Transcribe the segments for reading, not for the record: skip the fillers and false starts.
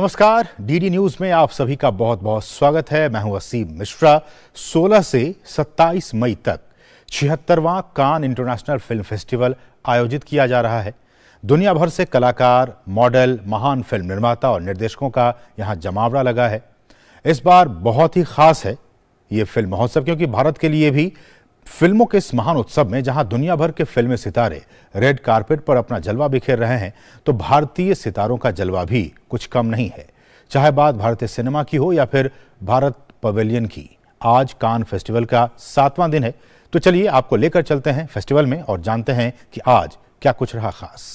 नमस्कार, DD news में आप सभी का बहुत बहुत स्वागत है। मैं हूं असीम मिश्रा। 16 से 27 मई तक 76वां कान इंटरनेशनल फिल्म फेस्टिवल आयोजित किया जा रहा है। दुनिया भर से कलाकार, मॉडल, महान फिल्म निर्माता और निर्देशकों का यहां जमावड़ा लगा है। इस बार बहुत ही खास है ये फिल्म महोत्सव, क्योंकि भारत के लिए भी फिल्मों के इस महान उत्सव में जहां दुनिया भर के फिल्मी सितारे रेड कारपेट पर अपना जलवा बिखेर रहे हैं, तो भारतीय सितारों का जलवा भी कुछ कम नहीं है। चाहे बात भारतीय सिनेमा की हो या फिर भारत पवेलियन की। आज कान फेस्टिवल का 7वां दिन है, तो चलिए आपको लेकर चलते हैं फेस्टिवल में और जानते हैं कि आज क्या कुछ रहा खास।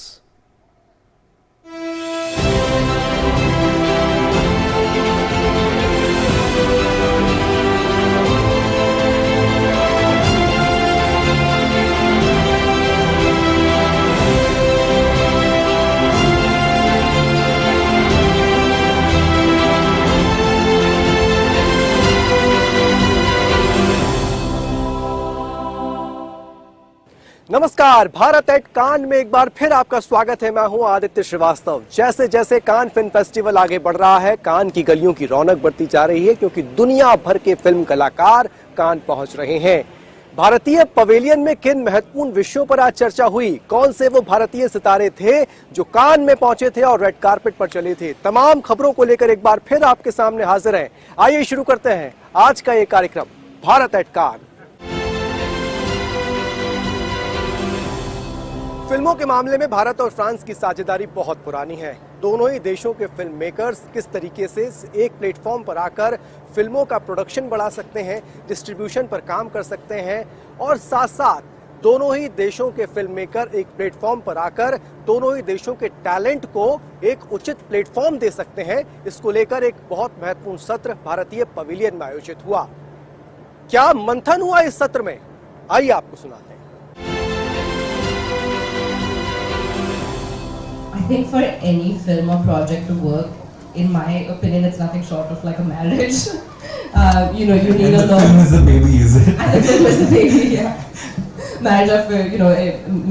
नमस्कार, भारत एट कान में एक बार फिर आपका स्वागत है। मैं हूं आदित्य श्रीवास्तव। जैसे जैसे कान फिल्म फेस्टिवल आगे बढ़ रहा है, कान की गलियों की रौनक बढ़ती जा रही है, क्योंकि दुनिया भर के फिल्म कलाकार कान पहुंच रहे हैं। भारतीय पवेलियन में किन महत्वपूर्ण विषयों पर आज चर्चा हुई, कौन से वो भारतीय सितारे थे जो कान में पहुंचे थे और रेड कारपेट पर चले थे, तमाम खबरों को लेकर एक बार फिर आपके सामने हाजिर हैं। आइए शुरू करते हैं आज का ये कार्यक्रम, भारत एट कान। फिल्मों के मामले में भारत और फ्रांस की साझेदारी बहुत पुरानी है। दोनों ही देशों के फिल्म मेकर्स किस तरीके से एक प्लेटफॉर्म पर आकर फिल्मों का प्रोडक्शन बढ़ा सकते हैं, डिस्ट्रीब्यूशन पर काम कर सकते हैं, और साथ साथ दोनों ही देशों के फिल्म मेकर एक प्लेटफॉर्म पर आकर दोनों ही देशों के टैलेंट को एक उचित प्लेटफॉर्म दे सकते हैं। इसको लेकर एक बहुत महत्वपूर्ण सत्र भारतीय पवेलियन में आयोजित हुआ। क्या मंथन हुआ इस सत्र में, आइए आपको सुनाते हैं। I think for any film or project to work, in my opinion, it's nothing short of like a marriage. You need a lot. The film is the baby, is it? And the film is the baby, yeah. Marriage of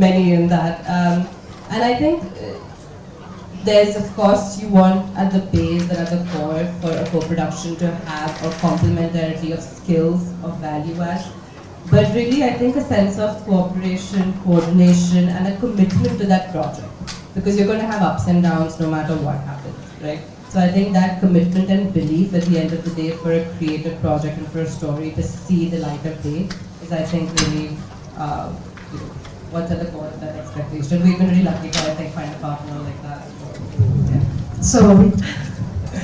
many in that, and I think there's, of course, you want at the base and at the core for a co-production to have a complementarity of skills, of value add. But really, I think a sense of cooperation, coordination, and a commitment to that project. Because you're going to have ups and downs no matter what happens, right? So I think that commitment and belief at the end of the day for a creative project and for a story to see the light of day is, I think, really what's at the core of that expectation. We've been really lucky to, I think, find a partner like that. Yeah. So,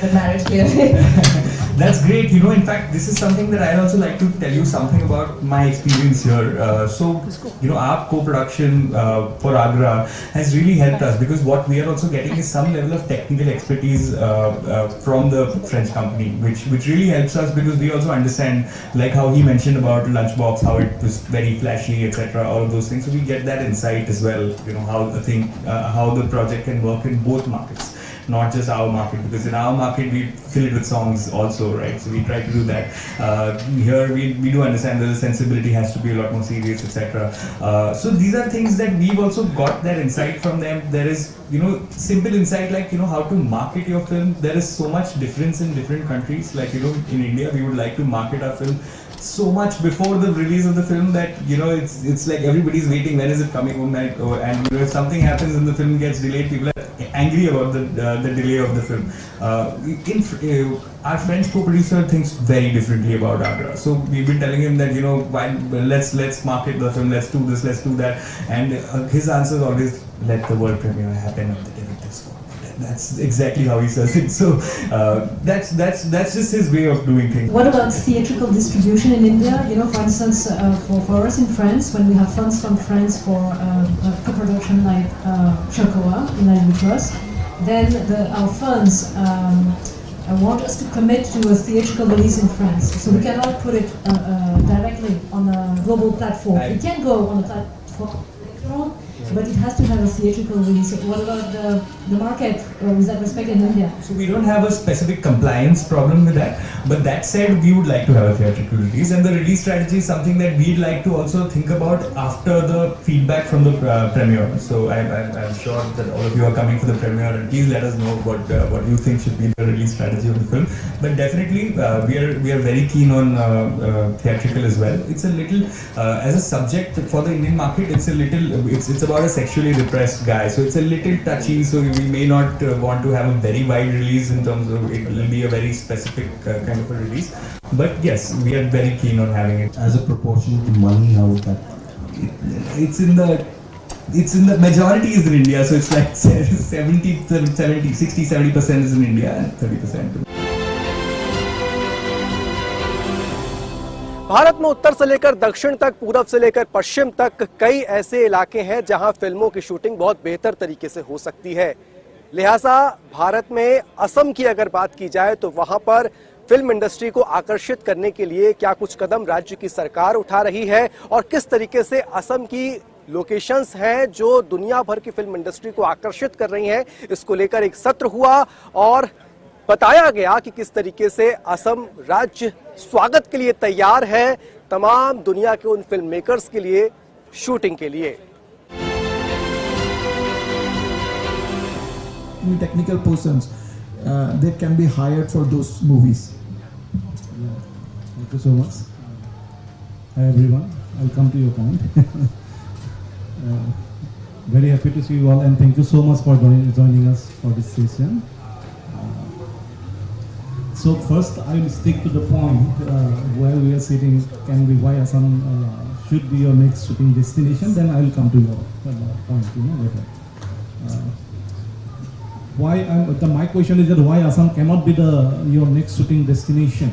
the marriage clearly. That's great. In fact, this is something that I'd also like to tell you something about my experience here. Our co-production for Agra has really helped us, because what we are also getting is some level of technical expertise from the French company, which really helps us, because we also understand, like how he mentioned about Lunchbox, how it was very flashy, etc. All of those things. So we get that insight as well. How the project can work in both markets. Not just our market, because in our market we fill it with songs also, right? So we try to do that. Here we do understand that the sensibility has to be a lot more serious, etc. So these are things that we've also got that insight from them. There is, simple insight like, how to market your film. There is so much difference in different countries. Like, in India, we would like to market our film so much before the release of the film that it's like everybody's waiting, when is it coming home, and if something happens and the film gets delayed, people are angry about the delay of the film. Our French co-producer thinks very differently about Agra, so we've been telling him that let's market the film, let's do this, let's do that, and his answer is always, let the world premiere happen on the director's phone. That's exactly how he says it. So that's just his way of doing things. What about theatrical distribution in India? For instance, for us in France, when we have funds from France for a co-production like Chocoa in Line Plus, then our funds want us to commit to a theatrical release in France. So we cannot put it directly on a global platform. It can go on a platform later on, but it has to have a theatrical release. What about the market with that respect in India? So we don't have a specific compliance problem with that. But that said, we would like to have a theatrical release, and the release strategy is something that we'd like to also think about after the feedback from the premiere. So I'm sure that all of you are coming for the premiere, and please let us know what you think should be the release strategy of the film. But definitely, we are very keen on theatrical as well. It's a little as a subject for the Indian market. It's about a sexually repressed guy, so it's a little touchy. So we may not want to have a very wide release in terms of it will be a very specific kind of a release. But yes, we are very keen on having it. As a proportion to money, how would that? It's in the majority is in India, so it's like 60-70% is in India and 30%. Bharat में उत्तर से लेकर दक्षिण तक, पूरब से लेकर पश्चिम तक कई ऐसे इलाके हैं जहां फिल्मों की शूटिंग बहुत बेहतर तरीके से हो सकती है। लिहाजा भारत में असम की अगर बात की जाए तो वहां पर फिल्म इंडस्ट्री को आकर्षित करने के लिए क्या कुछ कदम राज्य की सरकार उठा रही है और किस तरीके से असम की लोकेशंस हैं जो दुनिया भर की फिल्म इंडस्ट्री को आकर्षित कर रही हैं, इसको लेकर एक सत्र हुआ और बताया गया कि किस तरीके से असम राज्य स्वागत के लिए तैयार है तमाम दुनिया के उन फिल्म मेकर्स के लिए शूटिंग के लिए। Technical persons they can be hired for those movies. Thank you so much. Hi everyone, I'll come to your point. Very happy to see you all, and thank you so much for joining us for this session. So first I will stick to the point where we are sitting, can be why Assam should be your next shooting destination, then I will come to your point, later. My question is that why Assam cannot be your next shooting destination,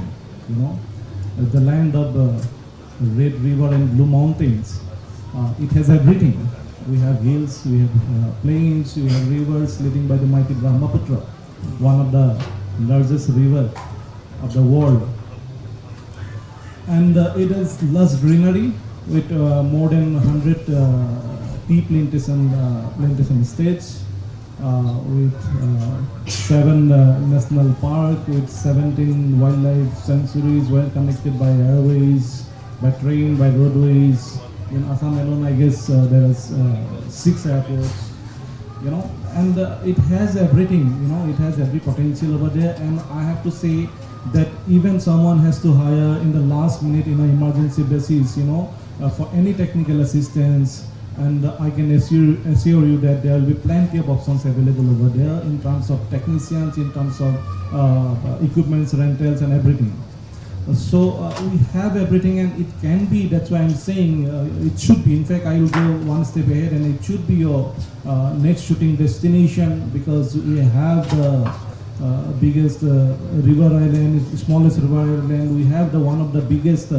the land of Red River and Blue Mountains. It has everything. We have hills, we have plains, we have rivers leading by the mighty Brahmaputra, one of the largest river of the world. And it has lush greenery with more than 100 tea plantation states, with 7 national park, with 17 wildlife sanctuaries, well connected by airways, by train, by roadways. In Assam alone, I guess there are 6 airports. And it has everything, it has every potential over there. And I have to say that even someone has to hire in the last minute in an emergency basis, for any technical assistance. And I can assure you that there will be plenty of options available over there in terms of technicians, in terms of equipments, rentals and everything. So we have everything, and it can be, that's why I'm saying it should be. In fact, I will go one step ahead, and it should be your next shooting destination, because we have the biggest river island, smallest river island. We have one of the biggest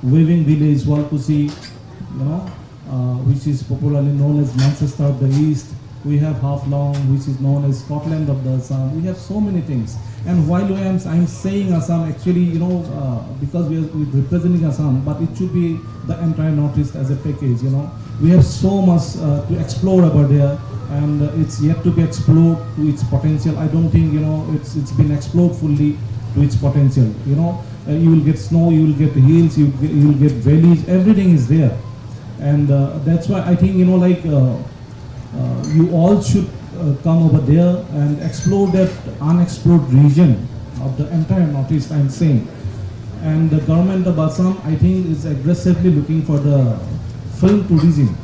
weaving village, Walkusi, which is popularly known as Manchester of the East. We have Haflong, which is known as Scotland of the Assam. We have so many things. And while I'm saying Assam, actually, because we're representing Assam, but it should be the entire Northeast as a package, We have so much to explore over there, and it's yet to be explored to its potential. I don't think, it's been explored fully to its potential. You will get snow, you will get hills, you will get valleys, everything is there. And that's why I think, you all should come over there and explore that unexplored region of the entire Northeast, I'm saying. And the government of Assam, I think, is aggressively looking for the film tourism.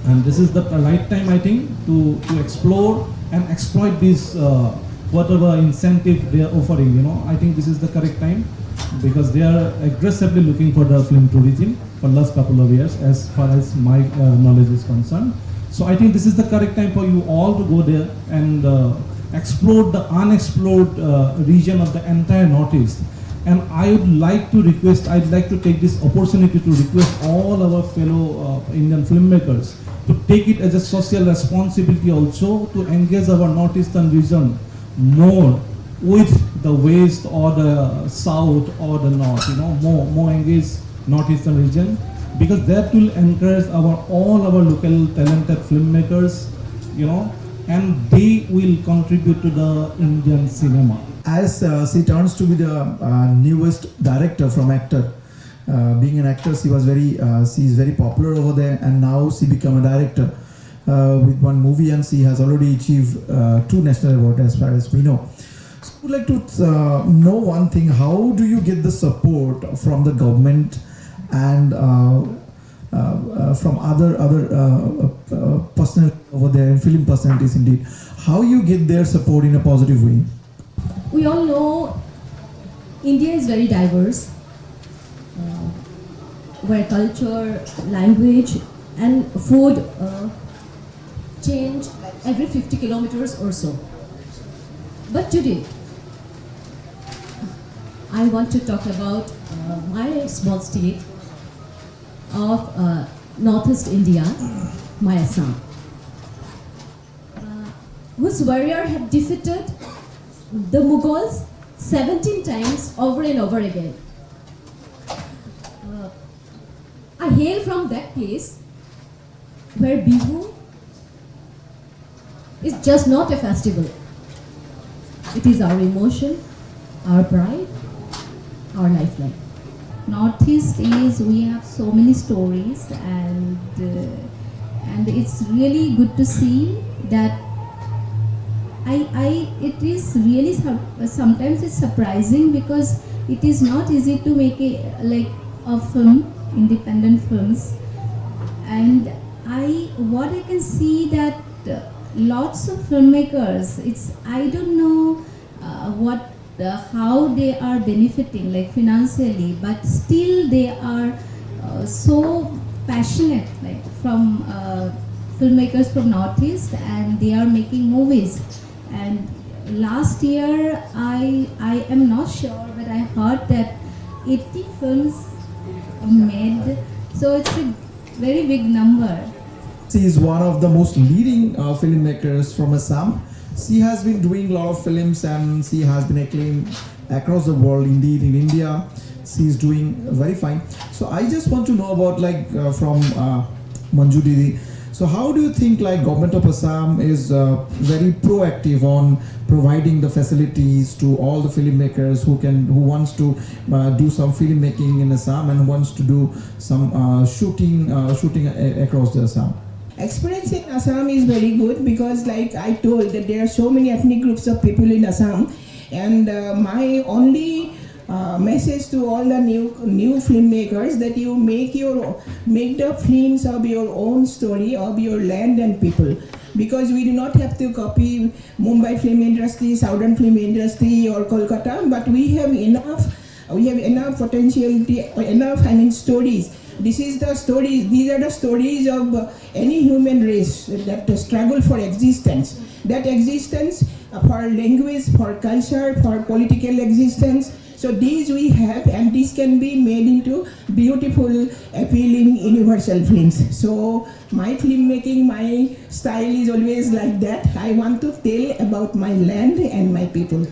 And this is the right time, I think, to explore and exploit this, whatever incentive they are offering, I think this is the correct time, because they are aggressively looking for the film tourism for the last couple of years, as far as my knowledge is concerned. So I think this is the correct time for you all to go there and explore the unexplored region of the entire Northeast. And I would like to request, I'd like to take this opportunity to request all our fellow Indian filmmakers to take it as a social responsibility also to engage our Northeastern region more with the West or the South or the North, more engaged Northeastern region. because that will encourage all our local talented filmmakers, and they will contribute to the Indian cinema. As she turns to be the newest director from actor, being an actor, she is very popular over there, and now she become a director with one movie, and she has already achieved 2 national awards as far as we know. So I would like to know one thing: how do you get the support from the government and from other personnel over there, film personalities indeed? How you get their support in a positive way? We all know India is very diverse, where culture, language, and food change every 50 kilometers or so. But today, I want to talk about my small state of Northeast India, my Assam, whose warrior had defeated the Mughals 17 times over and over again. I hail from that place where Bihu is just not a festival. It is our emotion, our pride, our lifeline. Northeast is, we have so many stories, and it's really good to see that it is really sometimes it's surprising, because it is not easy to make a film, independent films, and what I can see that lots of filmmakers, I don't know how they are benefiting financially, but still they are so passionate from filmmakers from Northeast, and they are making movies. And last year I am not sure, but I heard that 80 films made, so it's a very big number. She is one of the most leading filmmakers from Assam. She has been doing a lot of films, and she has been acclaimed across the world. Indeed, in India, she is doing very fine. So I just want to know about from Manju Didi. So how do you think government of Assam is very proactive on providing the facilities to all the filmmakers who wants to do some filmmaking in Assam and wants to do some shooting across the Assam? Experience in Assam is very good, because I told that there are so many ethnic groups of people in Assam, and my only message to all the new filmmakers, that you make the films of your own story, of your land and people, because we do not have to copy Mumbai film industry, Southern film industry, or Kolkata, but we have enough potentiality, enough stories. These are the stories of any human race that struggle for existence. That existence for language, for culture, for political existence. So these we have, and these can be made into beautiful, appealing, universal films. So my filmmaking, my style is always like that. I want to tell about my land and my people.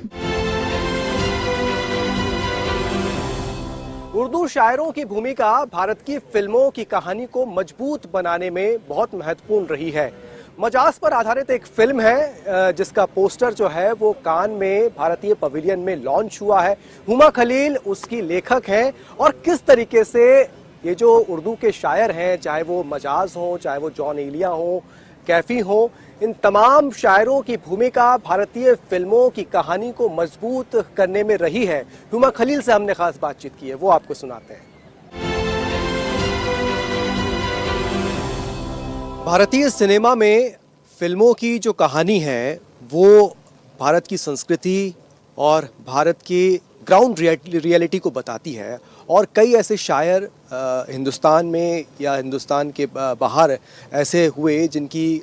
Urdu शायरों की भूमिका भारत की फिल्मों की कहानी को मजबूत बनाने में बहुत महत्वपूर्ण रही है। मजाज पर आधारित एक फिल्म है जिसका पोस्टर जो है वो कान में भारतीय पवेलियन में लॉन्च हुआ है। हुमा खलील उसकी लेखक हैं, और किस तरीके से ये जो उर्दू के शायर हैं, चाहे वो मजाज हो, चाहे वो जॉन एलिया हो, कैफी हो, इन तमाम शायरों की भूमिका भारतीय फिल्मों की कहानी को मजबूत करने में रही है। हुमा खलील से हमने खास बातचीत की है, वो आपको सुनाते हैं। भारतीय सिनेमा में फिल्मों की जो कहानी है वो भारत की संस्कृति और भारत की ग्राउंड रियलिटी को बताती है, और कई ऐसे शायर हिंदुस्तान में या हिंदुस्तान के बाहर ऐसे हुए जिनकी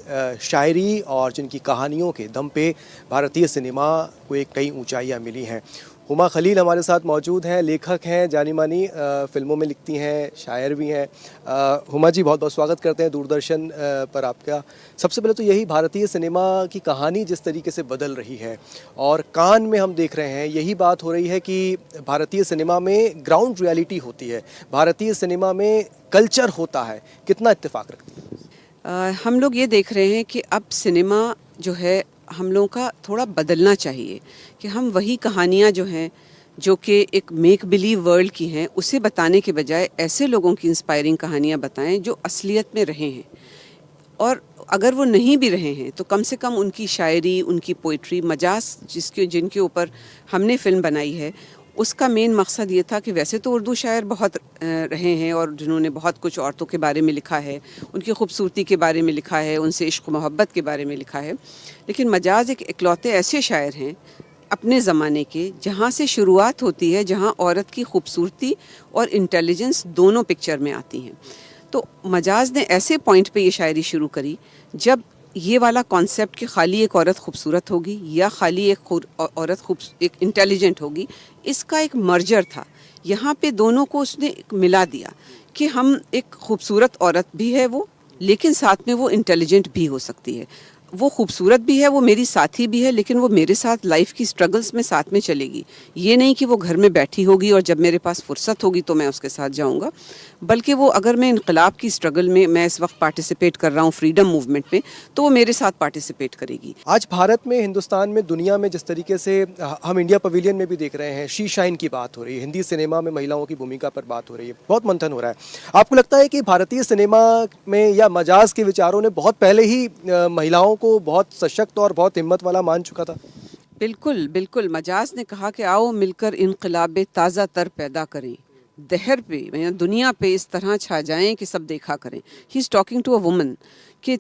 शायरी और जिनकी कहानियों के दम पे भारतीय सिनेमा को एक कई ऊंचाइयां मिली हैं। हुमा खलील हमारे साथ मौजूद हैं, लेखक हैं, जानी मानी फिल्मों में लिखती हैं, शायर भी हैं। हुमा जी, बहुत बहुत स्वागत करते हैं दूरदर्शन पर आपका। सबसे पहले तो यही, भारतीय सिनेमा की कहानी जिस तरीके से बदल रही है और कान में हम देख रहे हैं यही बात हो रही है कि भारतीय सिनेमा में ग्राउंड रियलिटी होती है, भारतीय सिनेमा में कल्चर होता है, कितना इत्तेफाक रखती है? हम लोग ये देख रहे हैं कि अब सिनेमा जो है हम लोगों का थोड़ा बदलना चाहिए, कि हम वही कहानियाँ जो हैं जो कि एक मेक बिलीव वर्ल्ड की हैं उसे बताने के बजाय ऐसे लोगों की इंस्पायरिंग कहानियाँ बताएं जो असलियत में रहे हैं, और अगर वो नहीं भी रहे हैं तो कम से कम उनकी शायरी, उनकी पोइट्री, मजाज जिनके ऊपर हमने फ़िल्म बनाई है उसका मेन मकसद ये था कि वैसे तो उर्दू शायर बहुत रहे हैं और जिन्होंने बहुत कुछ औरतों के बारे में लिखा है, उनकी खूबसूरती के बारे में लिखा है, उनसे इश्क मोहब्बत के बारे में लिखा है, लेकिन मजाज एक इकलौते ऐसे शायर हैं अपने ज़माने के जहाँ से शुरुआत होती है, जहाँ औरत की खूबसूरती और इंटेलिजेंस दोनों पिक्चर में आती हैं। तो मजाज ने ऐसे पॉइंट पे ये शायरी शुरू करी जब ये वाला कॉन्सेप्ट कि खाली एक औरत खूबसूरत होगी या खाली एक औरत एक इंटेलिजेंट होगी, इसका एक मर्जर था। यहाँ पे दोनों को उसने मिला दिया कि हम एक खूबसूरत औरत भी है वो, लेकिन साथ में वो इंटेलिजेंट भी हो सकती है। वो खूबसूरत भी है, वो मेरी साथी भी है, लेकिन वो मेरे साथ लाइफ की स्ट्रगल्स में साथ में चलेगी। ये नहीं कि वो घर में बैठी होगी और जब मेरे पास फुर्सत होगी तो मैं उसके साथ जाऊंगा, बल्कि वो अगर मैं इनकलाब की स्ट्रगल में मैं इस वक्त पार्टिसिपेट कर रहा हूँ, फ्रीडम मूवमेंट में, तो वो मेरे साथ पार्टिसिपेट करेगी। आज भारत में, हिंदुस्तान में, दुनिया में जिस तरीके से हम इंडिया पवेलियन में भी देख रहे हैं, शी शाइन की बात हो रही है, हिंदी सिनेमा में महिलाओं की भूमिका पर बात हो रही है, बहुत मंथन हो रहा है। आपको लगता है कि भारतीय सिनेमा में या मजाज के विचारों ने बहुत पहले ही महिलाओं को बहुत सशक्त और बहुत हिम्मत वाला मान चुका था? बिल्कुल बिल्कुल। मजाज ने कहा कि आओ मिलकर इनकलाब ताज़ा तर पैदा करें, दहर पे दुनिया पे इस तरह छा जाएं कि सब देखा करें। He is talking to a woman कि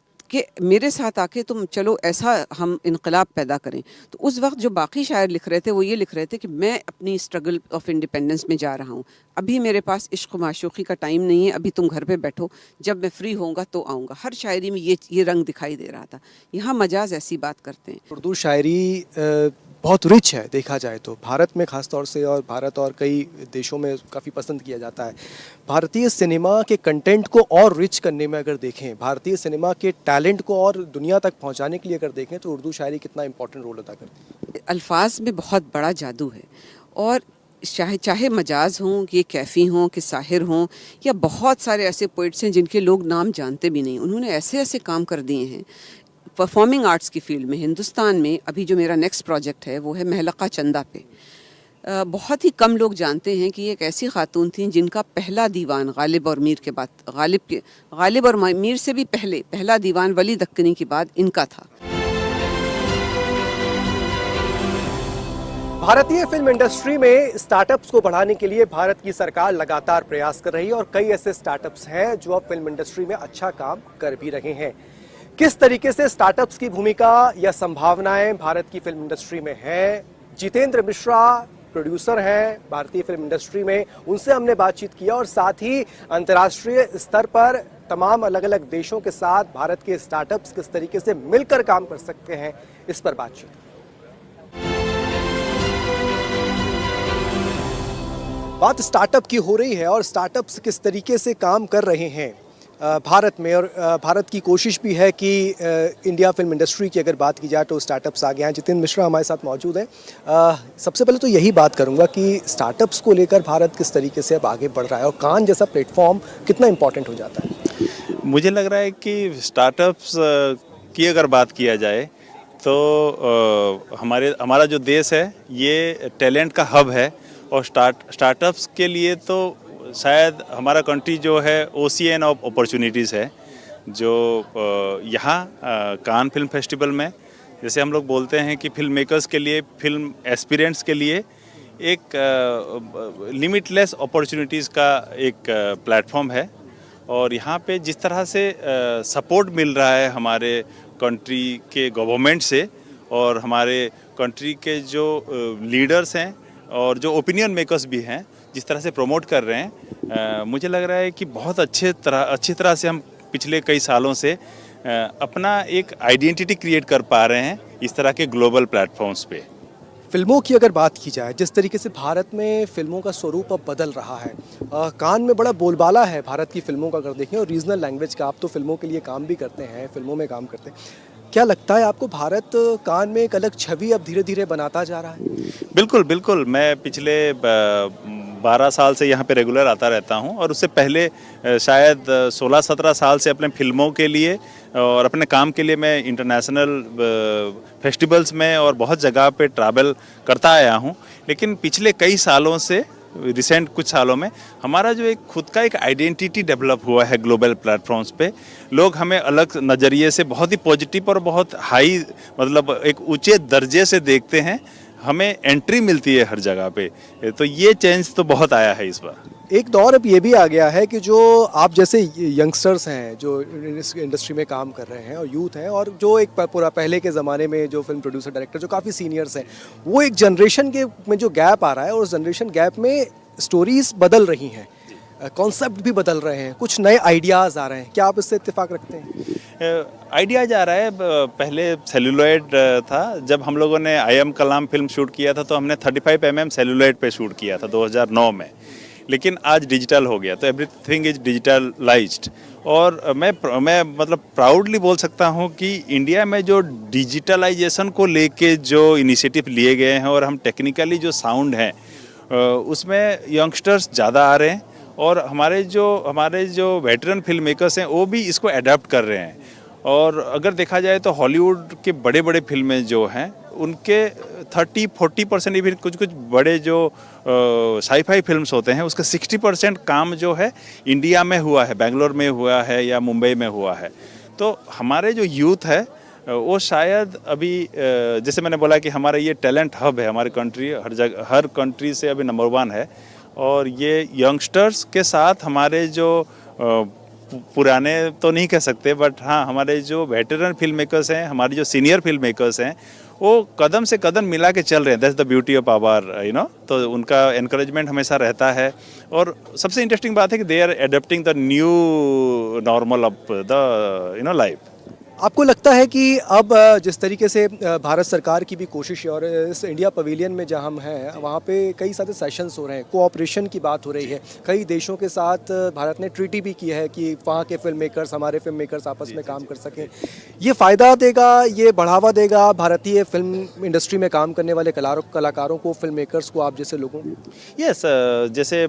मेरे साथ आके तुम चलो ऐसा हम इनकलाब पैदा करें। तो उस वक्त जो बाकी शायर लिख रहे थे वो ये लिख रहे थे कि मैं अपनी स्ट्रगल ऑफ इंडिपेंडेंस में जा रहा हूँ, अभी मेरे पास इश्क माशूक़ी का टाइम नहीं है, अभी तुम घर पे बैठो, जब मैं फ्री होऊंगा तो आऊँगा। हर शायरी में ये रंग दिखाई दे रहा था। यहाँ मजाज ऐसी बात करते हैं। उर्दू शायरी बहुत रिच है देखा जाए तो, भारत में ख़ास तौर से, और भारत और कई देशों में काफ़ी पसंद किया जाता है। भारतीय सिनेमा के कंटेंट को और रिच करने में अगर देखें, भारतीय सिनेमा के टैलेंट को और दुनिया तक पहुंचाने के लिए अगर देखें, तो उर्दू शायरी कितना इंपॉर्टेंट रोल अदा करती है। अल्फाज में बहुत बड़ा जादू है, और चाहे मजाज हों, ये कैफ़ी हों कि साहिर हों, या बहुत सारे ऐसे पोइट्स हैं जिनके लोग नाम जानते भी नहीं, उन्होंने ऐसे ऐसे काम कर दिए हैं परफॉर्मिंग आर्ट्स की फील्ड में। हिंदुस्तान में अभी जो मेरा नेक्स्ट प्रोजेक्ट है वो है महलका चंदा पे। बहुत ही कम लोग जानते हैं कि एक ऐसी खातून थी जिनका पहला दीवान गालिब और मीर के बाद, गालिब और मीर से भी पहला दीवान वली दक्कनी के बाद इनका था। भारतीय फिल्म इंडस्ट्री में स्टार्टअप्स को बढ़ाने के लिए भारत की सरकार लगातार प्रयास कर रही है, और कई ऐसे स्टार्टअप्स हैं जो अब फिल्म इंडस्ट्री में अच्छा काम कर भी रहे हैं। किस तरीके से स्टार्टअप्स की भूमिका या संभावनाएं भारत की फिल्म इंडस्ट्री में हैं, जितेंद्र मिश्रा प्रोड्यूसर हैं भारतीय फिल्म इंडस्ट्री में, उनसे हमने बातचीत किया, और साथ ही अंतर्राष्ट्रीय स्तर पर तमाम अलग अलग देशों के साथ भारत के स्टार्टअप्स किस तरीके से मिलकर काम कर सकते हैं, इस पर बातचीत। बात स्टार्टअप की हो रही है और स्टार्टअप्स किस तरीके से काम कर रहे हैं भारत में, और भारत की कोशिश भी है कि इंडिया फिल्म इंडस्ट्री की अगर बात की जाए तो स्टार्टअप्स आ गए हैं। जितेंद्र मिश्रा हमारे साथ मौजूद हैं। सबसे पहले तो यही बात करूंगा कि स्टार्टअप्स को लेकर भारत किस तरीके से अब आगे बढ़ रहा है, और कान जैसा प्लेटफॉर्म कितना इम्पोर्टेंट हो जाता है? मुझे लग रहा है कि स्टार्टअप्स की अगर बात किया जाए तो हमारा जो देश है ये टैलेंट का हब है, और स्टार्टअप्स के लिए तो शायद हमारा कंट्री जो है ओशियन ऑफ अपॉर्चुनिटीज़ है, जो यहाँ कान फिल्म फेस्टिवल में, जैसे हम लोग बोलते हैं कि फिल्म मेकर्स के लिए, फिल्म एस्पिरेंट्स के लिए एक लिमिटलेस अपॉर्चुनिटीज़ का एक प्लेटफॉर्म है। और यहाँ पे जिस तरह से सपोर्ट मिल रहा है हमारे कंट्री के गवर्नमेंट से, और हमारे कंट्री के जो लीडर्स हैं और जो ओपिनियन मेकर्स भी हैं, जिस तरह से प्रमोट कर रहे हैं, मुझे लग रहा है कि बहुत अच्छी तरह से हम पिछले कई सालों से अपना एक आइडेंटिटी क्रिएट कर पा रहे हैं इस तरह के ग्लोबल प्लेटफॉर्म्स पे। फिल्मों की अगर बात की जाए, जिस तरीके से भारत में फिल्मों का स्वरूप अब बदल रहा है, कान में बड़ा बोलबाला है भारत की फिल्मों का अगर देखें, और रीजनल लैंग्वेज का। आप तो फिल्मों के लिए काम भी करते हैं, फिल्मों में काम करते हैं, क्या लगता है आपको भारत कान में एक अलग छवि अब धीरे धीरे बनाता जा रहा है? बिल्कुल बिल्कुल, मैं पिछले 12 साल से यहाँ पे रेगुलर आता रहता हूँ, और उससे पहले शायद 16-17 साल से अपने फिल्मों के लिए और अपने काम के लिए मैं इंटरनेशनल फेस्टिवल्स में और बहुत जगह पे ट्रैवल करता आया हूँ। लेकिन पिछले कई सालों से, रिसेंट कुछ सालों में, हमारा जो एक खुद का एक आइडेंटिटी डेवलप हुआ है ग्लोबल प्लेटफॉर्म्स पे। लोग हमें अलग नज़रिए से, बहुत ही पॉजिटिव और बहुत हाई, मतलब एक ऊंचे दर्जे से देखते हैं, हमें एंट्री मिलती है हर जगह पे। तो ये चेंज तो बहुत आया है इस बार। एक दौर अब ये भी आ गया है कि जो आप जैसे यंगस्टर्स हैं जो इस इंडस्ट्री में काम कर रहे हैं और यूथ हैं, और जो एक पूरा पहले के ज़माने में जो फिल्म प्रोड्यूसर डायरेक्टर जो काफ़ी सीनियर्स हैं, वो एक जनरेशन के में जो गैप आ रहा है, और उस जनरेशन गैप में स्टोरीज बदल रही हैं, कॉन्सेप्ट भी बदल रहे हैं, कुछ नए आइडियाज़ आ रहे हैं। क्या आप इससे इत्तेफाक रखते हैं? आइडियाज आ रहा है। पहले सेलुलॉइड था। जब हम लोगों ने I am Kalam film shoot किया था तो हमने 35 mm सेलुलॉइड पे शूट किया था 2009 में। लेकिन आज डिजिटल हो गया, तो एवरीथिंग इज डिजिटलाइज्ड। और मैं मतलब प्राउडली बोल सकता हूँ कि इंडिया में जो डिजिटलाइजेशन को लेके जो इनिशिएटिव लिए गए हैं, और हम टेक्निकली जो साउंड हैं उसमें यंगस्टर्स ज़्यादा आ रहे हैं, और हमारे जो वेटरन फिल्म मेकर्स हैं वो भी इसको अडॉप्ट कर रहे हैं। और अगर देखा जाए तो हॉलीवुड के बड़े बड़े फिल्में जो हैं उनके 30-40% इवन कुछ बड़े जो साई-फाई फिल्म्स होते हैं उसका 60% काम जो है इंडिया में हुआ है, बेंगलोर में हुआ है या मुंबई में हुआ है। तो हमारे जो यूथ है वो शायद अभी, जैसे मैंने बोला कि हमारा ये टैलेंट हब है, हमारी कंट्री हर जगह, हर कंट्री से अभी नंबर 1 है। और ये यंगस्टर्स के साथ हमारे जो पुराने तो नहीं कह सकते, बट हाँ, हमारे जो वेटरन फिल्म मेकर्स हैं, हमारे जो सीनियर फिल्म मेकर्स हैं, वो कदम से कदम मिला के चल रहे हैं। That's the beauty of our तो उनका एनकरेजमेंट हमेशा रहता है। और सबसे इंटरेस्टिंग बात है कि they are adapting the new normal of the life. आपको लगता है कि अब जिस तरीके से भारत सरकार की भी कोशिश है, और इस इंडिया पवेलियन में जहाँ हम हैं वहाँ पे कई सारे सेशंस हो रहे हैं, कोऑपरेशन की बात हो रही है, कई देशों के साथ भारत ने ट्रीटी भी की है कि वहाँ के फिल्म मेकर्स, हमारे फिल्म मेकर्स आपस में काम कर सकें। ये फ़ायदा देगा, ये बढ़ावा देगा भारतीय फिल्म इंडस्ट्री में काम करने वाले कलाकारों को, फिल्म मेकर्स को, आप जैसे लोगों को? यस, जैसे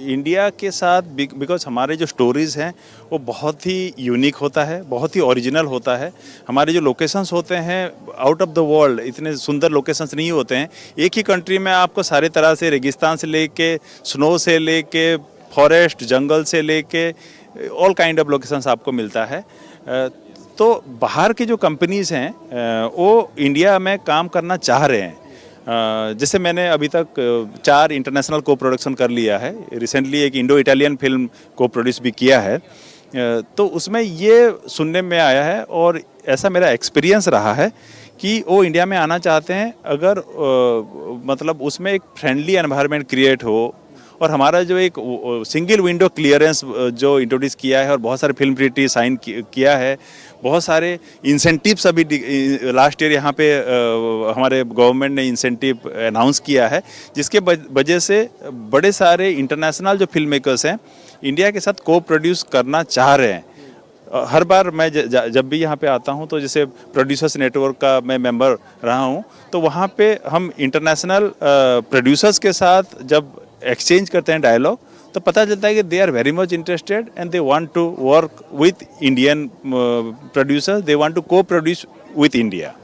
इंडिया के साथ, बिकॉज हमारे जो स्टोरीज़ हैं वो बहुत ही यूनिक होता है, बहुत ही ओरिजिनल होता है। हमारे जो लोकेशंस होते हैं आउट ऑफ द वर्ल्ड, इतने सुंदर लोकेशंस नहीं होते हैं। एक ही कंट्री में आपको सारे तरह से, रेगिस्तान से लेके स्नो से लेके फॉरेस्ट, जंगल से लेके ऑल काइंड ऑफ लोकेशंस आपको मिलता है। तो बाहर की जो कंपनीज हैं वो इंडिया में काम करना चाह रहे हैं। जैसे मैंने अभी तक 4 इंटरनेशनल को प्रोडक्शन कर लिया है। रिसेंटली एक इंडो इटालियन फिल्म को प्रोड्यूस भी किया है। तो उसमें ये सुनने में आया है, और ऐसा मेरा एक्सपीरियंस रहा है कि वो इंडिया में आना चाहते हैं अगर मतलब उसमें एक फ्रेंडली एनवायरनमेंट क्रिएट हो, और हमारा जो एक सिंगल विंडो क्लियरेंस जो इंट्रोड्यूस किया है, और बहुत सारे फिल्म ट्रीटी साइन किया है, बहुत सारे इंसेंटिव्स अभी लास्ट ईयर यहाँ पे हमारे गवर्नमेंट ने इंसेंटिव अनाउंस किया है, जिसके वजह से बड़े सारे इंटरनेशनल जो फिल्म मेकर्स हैं इंडिया के साथ को प्रोड्यूस करना चाह रहे हैं। हर बार मैं जब भी यहाँ पे आता हूँ, तो जैसे प्रोड्यूसर्स नेटवर्क का मैं मेंबर रहा हूँ, तो वहाँ पे हम इंटरनेशनल प्रोड्यूसर्स के साथ जब एक्सचेंज करते हैं डायलॉग, तो पता चलता है कि they are very much interested and they want to work with Indian producers, they want to co produce with India.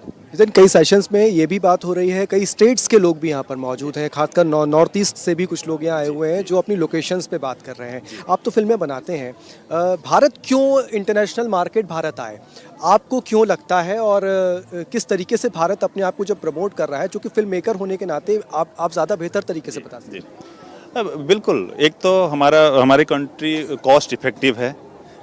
कई सेशंस में ये भी बात हो रही है, कई स्टेट्स के लोग भी यहाँ पर मौजूद हैं, खासकर नॉर्थ ईस्ट से भी कुछ लोग यहाँ आए हुए हैं जो अपनी लोकेशंस पे बात कर रहे हैं। आप तो फिल्में बनाते हैं, भारत क्यों, इंटरनेशनल मार्केट भारत आए, आपको क्यों लगता है, और किस तरीके से भारत अपने आप को जब प्रमोट कर रहा है, चूँकि फिल्म मेकर होने के नाते आप ज़्यादा बेहतर तरीके से बता सकते हैं? बिल्कुल, एक तो हमारी कंट्री कॉस्ट इफेक्टिव है।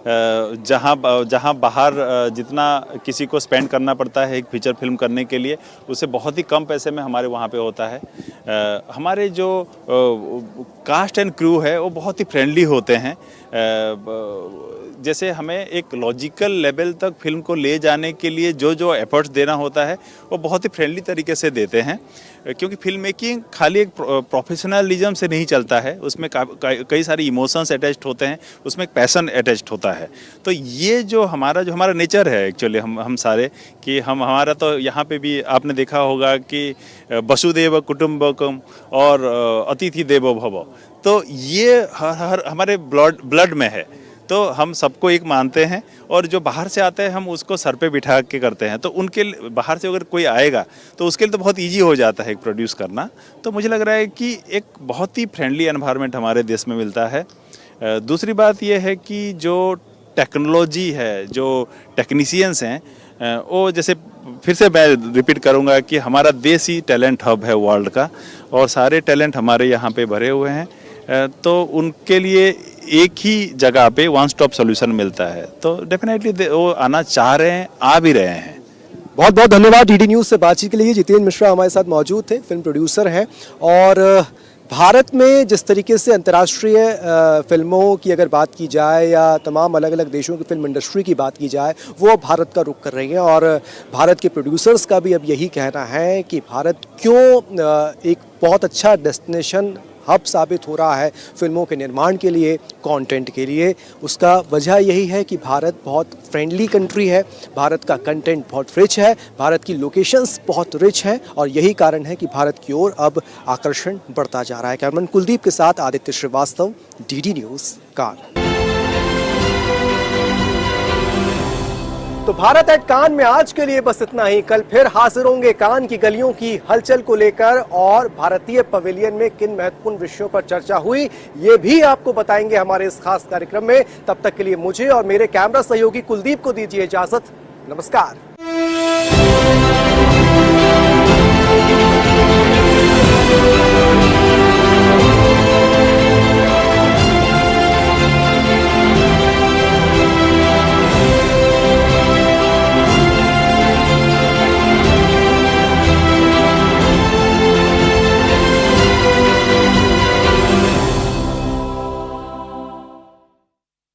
जहाँ बाहर जितना किसी को स्पेंड करना पड़ता है एक फीचर फिल्म करने के लिए, उससे बहुत ही कम पैसे में हमारे वहाँ पे होता है। हमारे जो कास्ट एंड क्रू है वो बहुत ही फ्रेंडली होते हैं। जैसे हमें एक लॉजिकल लेवल तक फिल्म को ले जाने के लिए जो एफर्ट्स देना होता है वो बहुत ही फ्रेंडली तरीके से देते हैं, क्योंकि फिल्म मेकिंग खाली एक प्रोफेशनलिज्म से नहीं चलता है, उसमें कई सारे इमोशंस अटैच्ड होते हैं, उसमें एक पैशन अटैच्ड होता है। तो ये जो हमारा नेचर है एक्चुअली हम सारे कि हमारा तो यहाँ पे भी आपने देखा होगा कि वसुदेव कुटुंबकम और अतिथि देवो भव, तो ये हर हमारे ब्लड में है, तो हम सबको एक मानते हैं और जो बाहर से आते हैं हम उसको सर पे बिठा के करते हैं। तो उनके बाहर से अगर कोई आएगा तो उसके लिए तो बहुत इजी हो जाता है एक प्रोड्यूस करना। तो मुझे लग रहा है कि एक बहुत ही फ्रेंडली एनवायरनमेंट हमारे देश में मिलता है। दूसरी बात यह है कि जो टेक्नोलॉजी है, जो टेक्नीशियंस हैं, वो जैसे फिर से मैं रिपीट करूँगा कि हमारा देश ही टैलेंट हब है वर्ल्ड का, और सारे टैलेंट हमारे यहाँ पे भरे हुए हैं। तो उनके लिए एक ही जगह पे वन स्टॉप सॉल्यूशन मिलता है, तो डेफिनेटली वो आना चाह रहे हैं, आ भी रहे हैं। बहुत बहुत धन्यवाद डीडी न्यूज़ से बातचीत के लिए। जितेंद्र मिश्रा हमारे साथ मौजूद थे, फिल्म प्रोड्यूसर हैं, और भारत में जिस तरीके से अंतर्राष्ट्रीय फिल्मों की अगर बात की जाए या तमाम अलग अलग देशों की फिल्म इंडस्ट्री की बात की जाए, वो भारत का रुख कर रही हैं, और भारत के प्रोड्यूसर्स का भी अब यही कहना है कि भारत क्यों एक बहुत अच्छा डेस्टिनेशन हब साबित हो रहा है फिल्मों के निर्माण के लिए, कंटेंट के लिए। उसका वजह यही है कि भारत बहुत फ्रेंडली कंट्री है, भारत का कंटेंट बहुत रिच है, भारत की लोकेशंस बहुत रिच हैं, और यही कारण है कि भारत की ओर अब आकर्षण बढ़ता जा रहा है। कैमरामैन कुलदीप के साथ आदित्य श्रीवास्तव, डीडी न्यूज़, कान। तो भारत एट कान में आज के लिए बस इतना ही। कल फिर हाजिर होंगे कान की गलियों की हलचल को लेकर, और भारतीय पवेलियन में किन महत्वपूर्ण विषयों पर चर्चा हुई ये भी आपको बताएंगे हमारे इस खास कार्यक्रम में। तब तक के लिए मुझे और मेरे कैमरा सहयोगी कुलदीप को दीजिए इजाजत। नमस्कार।